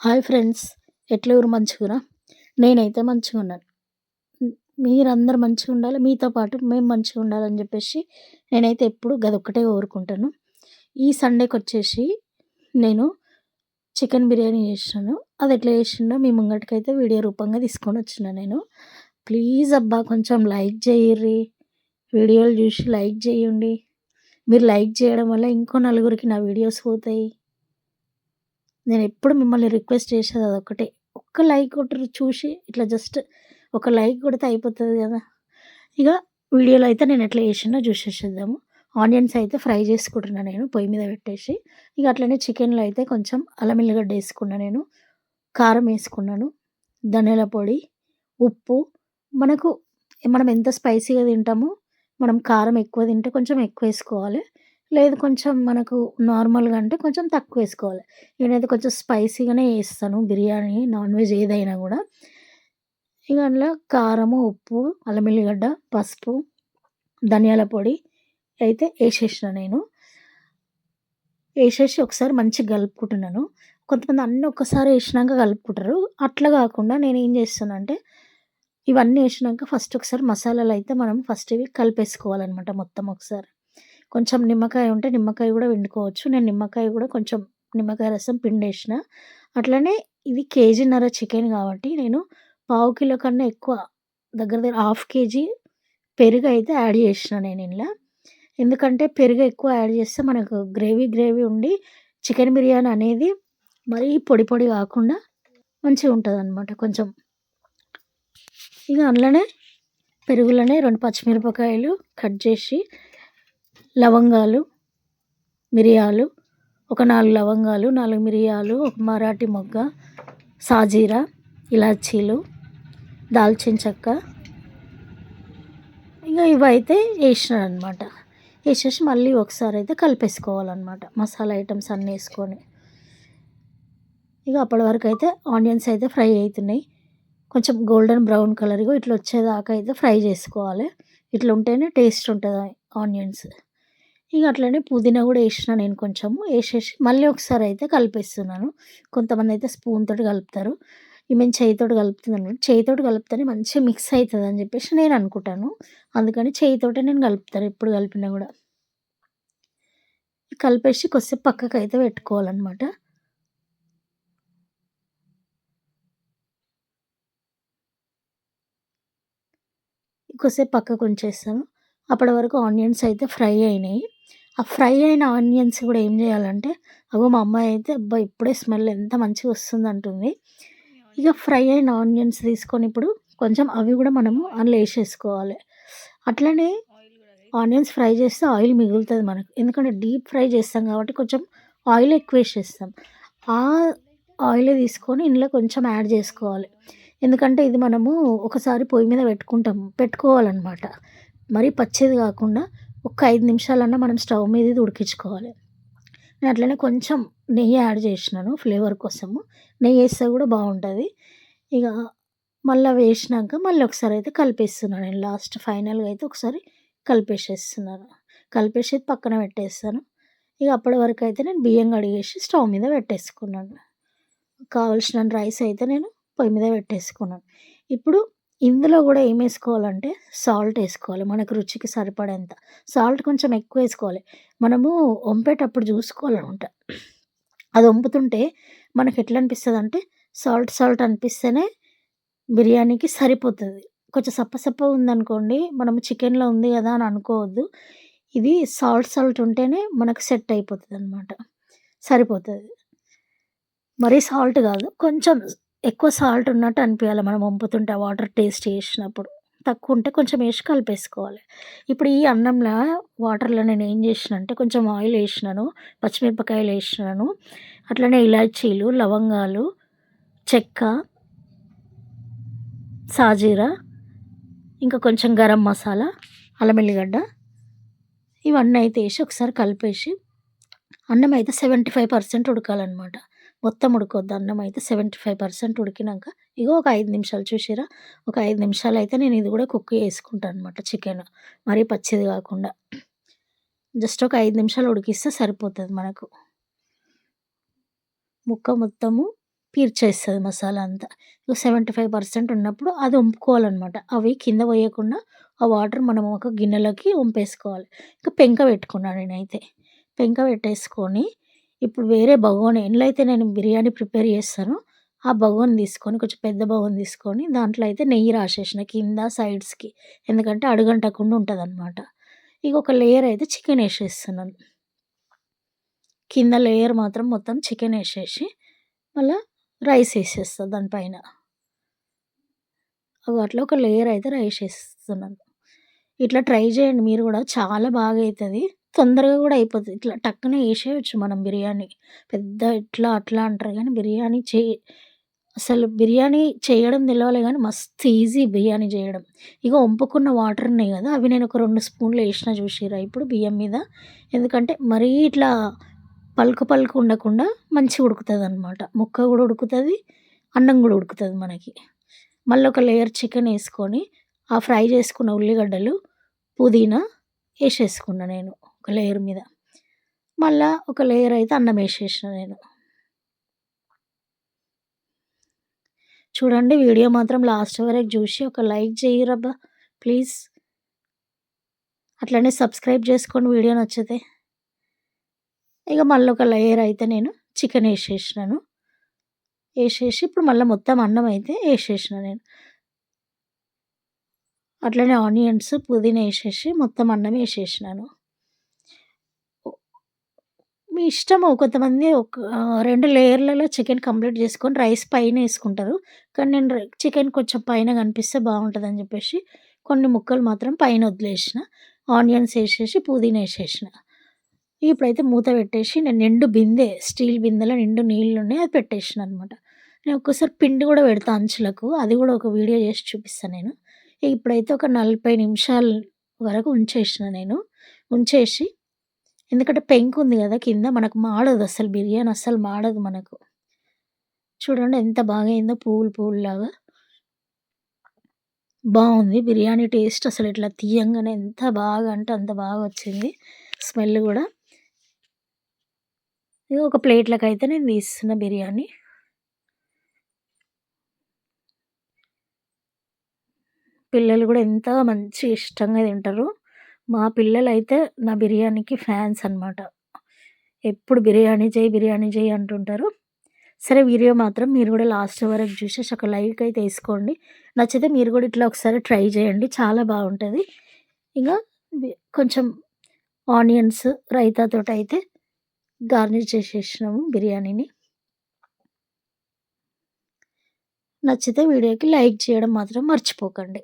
Hi friends. ఎట్లెవరు మంచిగురా? నేనైతే మంచిగున్నాను. హ్మ్. మీరందరూ మంచిగుండాలి. మీతో పాటు మేము మంచిగుండాలని జెప్పేసి నేనైతే ఎప్పుడు గదొక్కటే కోరుకుంటాను. ఈ సండేకొచ్చేసి నేను చికెన్ బిర్యానీ జేసినాను. అదెట్లా జేషినో మీ ముంగటికైతే వీడియో రూపంగా తీసుకొనొచ్చిన నేను. ప్లీజ్ అబ్బా! కొంచెం లైక్ జెయ్యుర్రి. వీడియోలు జూసి లైక్ జేయండి. మీరు లైక్ జేయడం వల్ల ఇంకో నలుగురికి నా వీడియోస్ పోతాయి. నేనెప్పుడు మిమ్మల్ని రిక్వెస్ట్ చేసేది అదొక్కటే. ఒక్క లైక్ కొట్టుర్రి చూసి ఇట్లా జస్ట్ ఒక లైక్ కొడితే అయిపోతది గదా! ఇగ వీడియోలో అయితే నేనెట్లా చేసినో జూసేసేద్దాము. ఆనియన్స్ అయితే ఫ్రై చేసుకుంటున్నా నేను పొయ్యి మీద పెట్టేసి. ఇగ అట్లనే చికెన్‌లో అయితే కొంచెం అల్లం ఎల్లిగడ్డ ఏసుకున్నా నేను. కారం ఏసుకున్నాను. ధనియాల పొడి, ఉప్పు మనకు మనం ఎంత స్పైసీగా తింటామో, మనం కారం ఎక్కువ తింటే కొంచెం ఎక్కువేసుకోవాలి. లేదు కొంచెం మనకు నార్మల్‌గా అంటే కొంచెం తక్కువేసుకోవాలి. నేనైతే కొంచెం స్పైసీగానే చేస్తాను బిర్యానీ, నాన్ వెజ్ ఏదైనా గూడా. ఇగ అందులో కారము, ఉప్పు, అల్లం ఎల్లిగడ్డ, పసుపు, ధనియాల పొడి అయితే ఏషేషినా నేను. ఏషేసి ఒకసారి మంచిగా కలుపుకుంటున్నాను. కొంతమంది అన్నీ ఒక్కసారి ఏషినాక కలుపుకుంటారు. అట్లా గాకుండా నేనేం చేస్తానంటే, ఇవన్నీ ఏషినాక ఫస్ట్ ఒకసారి మసాలాలైతే మనం ఫస్ట్ ఇవి కలిపేసుకోవాలనమాట మొత్తం ఒకసారి. కొంచెం నిమ్మకాయ ఉంటే నిమ్మకాయ గూడా పిండుకోవచ్చు. నేను నిమ్మకాయ గూడా కొంచెం నిమ్మకాయ రసం పిండేషిన. అట్లనే ఇది కేజీన్నర చికెన్ గాబట్టి నేను పావు కిలో కన్నా ఎక్కువ దగ్గర దగ్గర హాఫ్ కేజీ పెరుగయితే యాడ్ చేషిన నేనిండ్ల. ఎందుకంటే పెరుగు ఎక్కువ యాడ్ చేస్తే మనకు గ్రేవీ గ్రేవీ ఉండి చికెన్ బిర్యానీ అనేది మరీ పొడి పొడి గాకుండా మంచిగుంటదనమాట కొంచెం. ఇగ అందులోనే పెరుగులోనే 2 పచ్చిమిరపకాయలు కట్ చేసి, లవంగాలు, మిరియాలు, ఒక 4 లవంగాలు, 4 మిరియాలు, ఒక మరాఠీ మొగ్గ, సాజీరా, ఇలాచీలు, దాల్చిన చెక్క, ఇగ ఇవైతే ఏసినాననమాట. ఏసేసి మళ్ళీ ఒకసారైతే కలిపేసుకోవాలనమాట. మసాలా ఐటెమ్స్ అన్నీ ఏసుకొని. ఇగ అప్పటి వరకైతే ఆనియన్స్ అయితే ఫ్రై అయితున్నాయి. కొంచెం గోల్డెన్ బ్రౌన్ కలర్ ఇగో ఇట్లా వచ్చేదాకా అయితే ఫ్రై చేసుకోవాలి. ఇట్లా ఉంటేనే టేస్ట్ ఉంటది ఆనియన్స్. ఇగ అట్లనే పుదీనా గూడా ఏషినా నేను కొంచెము. ఏషేసి మళ్ళీ ఒకసారయితే కలిపేస్తున్నాను. కొంతమందయితే స్పూన్ తోటి కలుపుతారు. ఈమెను చేయితోటి కలుపుతుందనమాట. చేయితోటి కలిపితేనే మంచిగా మిక్స్ అయితదని జెప్పేసి నేను అనుకుంటాను. అందుకని చేయితోటే నేను కలుపుతాను ఎప్పుడు కలిపినా గూడా. కలిపేసి కొద్దిసేపు పక్కకైతే పెట్టుకోవాలనమాట. కొద్దిసేపు పక్కకుంచేస్తాను. అప్పటి వరకు ఆనియన్స్ అయితే ఫ్రై అయినాయి. ఆ ఫ్రై అయిన ఆనియన్స్ గూడా ఏం జేయాలంటే, అగో మా అమ్మాయయితే అబ్బా! ఇప్పుడే స్మెల్ ఎంత మంచిగొస్తుందంటుంది. ఇగ ఫ్రై అయిన ఆనియన్స్ తీసుకొని ఇప్పుడు కొంచెం అవి గూడా మనము అందులో ఏసేసుకోవాలి. అట్లనే ఆనియన్స్ ఫ్రై చేస్తే ఆయిల్ మిగులుతది మనకు. ఎందుకంటే డీప్ ఫ్రై చేస్తాం కాబట్టి కొంచెం ఆయిల్ ఎక్కువేసేస్తాం. ఆ ఆయిలే తీసుకొని ఇందులో కొంచెం యాడ్ జేసుకోవాలి. ఎందుకంటే ఇది మనము ఒకసారి పొయ్యి మీద పెట్టుకోవాలనమాట. మరీ పచ్చిది గాకుండా ఒక 5 నిమిషాలన్నా మనం స్టవ్ మీద ఇది ఉడికించుకోవాలి. నేను అట్లనే కొంచెం నెయ్యి యాడ్ జేసినాను ఫ్లేవర్ కోసము. నెయ్యేస్తే గూడా బావుంటది. ఇగ మళ్ళా వేసినాక మళ్ళీ ఒకసారయితే కలిపేస్తున్నాను నేను లాస్ట్ ఫైనల్‌గా అయితే ఒకసారి కలిపేసేస్తున్నాను. కలిపేసి పక్కన పెట్టేస్తాను. ఇగ అప్పటి వరకైతే నేను బియ్యం కడిగేసి స్టవ్ మీద పెట్టేసుకున్నాను. కావాల్సినన్ని రైస్ అయితే నేను పొయ్యి మీద పెట్టేసుకున్నాను. ఇప్పుడు ఇందులో గూడా ఏమేసుకోవాలంటే సాల్ట్ ఏసుకోవాలి. మనకు రుచికి సరిపడేంత. సాల్ట్ కొంచెం ఎక్కువేసుకోవాలి. మనము వంపేటప్పుడు జూసుకోవాలనమాట. అది వంపుతుంటే మనకెట్లా అనిపిస్తదంటే సాల్ట్ సాల్ట్ అనిపిస్తేనే బిర్యానీకి సరిపోతది. కొంచెం సప్పసప్పగుందనుకోండి, మనము చికెన్‌లో ఉంది గదా అని అనుకోవద్దు. ఇది సాల్ట్ సాల్ట్ ఉంటేనే మనకు సెట్ అయిపోతదనమాట. సరిపోతది. మరీ సాల్ట్ గాదు. కొంచెం ఎక్కువ సాల్ట్ ఉన్నట్టు అనిపియాలి మనం వంపుతుంటే ఆ వాటర్ టేస్ట్ చేసినప్పుడు. తక్కువుంటే కొంచెం ఏసి కలిపేసుకోవాలి. ఇప్పుడు ఈ అన్నంలా వాటర్‌లో నేనేం జేసినా అంటే కొంచెం ఆయిల్ ఏసినాను, పచ్చిమిరపకాయలేసినాను, అట్లనే ఇలాచీలు, లవంగాలు, చెక్క, సాజీరా, ఇంకా కొంచెం గరం మసాలా, అల్లం ఎల్లిగడ్డ ఇవన్నీ అయితే ఏసి ఒకసారి కలిపేసి అన్నమైతే 75% ఉడకాలనమాట. మొత్తం ఉడకొద్దు అన్నమైతే 75% ఉడికినంక ఇగో ఒక 5 నిమిషాలు చూసిర్రా? ఒక 5 నిమిషాలయితే నేను ఇది గూడా కుక్ చేసుకుంటాననమాట చికెను. మరీ పచ్చిది గాకుండా. జస్ట్ ఒక 5 నిమిషాలు ఉడికిస్తే సరిపోతది మనకు. ముక్క మొత్తము పీల్చేస్తది మసాలా అంతా. 75% ఉన్నప్పుడు అది వంపుకోవాలనమాట. అవి కింద పోయకుండా ఆ వాటర్ మనం ఒక గిన్నెలోకి వంపేసుకోవాలి. ఇక పెంక పెట్టుకున్నా నేనైతే. పెంక పెట్టేసుకొని ఇప్పుడు వేరే బగోని ఎందులో అయితే నేను బిర్యానీ ప్రిపేర్ చేస్తానో, ఆ బగోని తీసుకొని కొంచెం పెద్ద బగోని తీసుకొని దాంట్లో అయితే నెయ్యి రాసేసిన కింద, సైడ్స్‌కి. ఎందుకంటే అడుగంటకుండా ఉంటదనమాట. ఇక ఒక లేయర్ అయితే చికెనేసేస్తున్నాను. కింద లేయర్ మాత్రం మొత్తం చికెనేసేసి, మళ్ళా రైసేసేస్తా దాని పైన. అట్లా ఒక లేయర్ అయితే రైసేస్తున్నాను. ఇట్లా ట్రై చేయండి మీరు గూడా చాలా బాగా అయితది. తొందరగా గూడా అయిపోతది. ఇట్లా టక్కున ఏసేయొచ్చు మనం బిర్యానీ. పెద్ద ఇట్లా, అట్లా అంటారు గానీ అసలు బిర్యానీ చేయడం తెలవాలి గానీ మస్తు ఈజీ బిర్యానీ జేయడం. ఇగో వంపుకున్న వాటర్ ఉన్నాయి గదా! అవి నేను ఒక 2 స్పూన్లు ఏసినా చూషిర్రా ఇప్పుడు బియ్యం మీద. ఎందుకంటే మరీ ఇట్లా పలుకు పలుకు ఉండకుండా మంచిగా ఉడుకుతదనమాట. ముక్క గూడా ఉడుకుతది, అన్నం గూడా ఉడుకుతది మనకి. మళ్ళొక లేయర్ చికెనేసుకొని, ఆ ఫ్రై చేసుకున్న ఉల్లిగడ్డలు, పుదీనా ఏసేసుకున్నా నేను ఒక లేయర్ మీద. మళ్ళా ఒక లేయర్ అయితే అన్నమేసేసిన నేను. చూడండి వీడియో మాత్రం లాస్ట్ వరకు జూషి ఒక లైక్ జెయ్యిరబ్బా ప్లీజ్. అట్లనే సబ్స్క్రైబ్ జేసుకోండి వీడియో నచ్చితే. ఇగ మళ్ళొక లేయర్ అయితే నేను చికెనేసేసినాను. ఏసేసి ఇప్పుడు మళ్ళా మొత్తం అన్నమైతే ఏసేసిన నేను. అట్లనే ఆనియన్స్, పుదీనా ఏసేసి మొత్తం అన్నం ఏసేసినాను. మీ ఇష్టము. కొంతమంది 2 లేయర్‌లలో చికెన్ కంప్లీట్ జేసుకొని రైస్ పైనేసుకుంటారు. కానీ నేను చికెన్ కొంచెం పైన కనిపిస్తే బావుంటదని జెప్పేసి కొన్ని ముక్కలు మాత్రం పైన వదిలేసిన. ఆనియన్స్ ఏసేసి, పుదీనా ఏసేసిన. ఇప్పుడైతే మూత పెట్టేసి నేను నిండు బిందె స్టీల్ బిందెలో నిండు నీళ్లున్నాయి అది పెట్టేసినా అనమాట. నేను ఒక్కోసారి పిండి గూడా పెడతా అంచులకు. అది గూడా ఒక వీడియో చేసి చూపిస్తా నేను. ఇప్పుడైతే ఒక 40 నిమిషాల వరకు ఉంచేసిన నేను. ఉంచేసి ఎందుకంటే పెంకుంది గదా! కింద మనకు మాడదసలు బిర్యానీ అస్సలు మాడదు మనకు. చూడండి ఎంత బాగా అయిందో పువ్వులు పువ్వుల్లాగా. బావుంది. బిర్యానీ టేస్ట్ అసలు ఇట్లా తీయంగానే ఎంత బాగా అంటే అంత బాగా వచ్చింది. స్మెల్ గూడా. ఇగ ఒక ప్లేట్‌లకైతే నేను తీస్తున్నా బిర్యానీ. పిల్లలు గూడా ఎంత మంచి ఇష్టంగా తింటారు. మా పిల్లలైతే నా బిర్యానీకి ఫ్యాన్స్ అనమాట. ఎప్పుడు బిర్యానీ చెయ్యి అంటుంటారు. సరే వీడియో మాత్రం మీరు గూడా లాస్ట్ వరకు జూసేసి ఒక లైక్ అయితే ఏసుకోండి. నచ్చితే మీరు గూడా ఇట్లా ఒకసారి ట్రై జేయండి. చాలా బావుంటది. ఇగ కొంచెం ఆనియన్స్ రైతాతోటయితే గార్నిష్ చేసేసినాము బిర్యానీని. నచ్చితే వీడియోకి లైక్ చేయడం మాత్రం మర్చిపోకండి.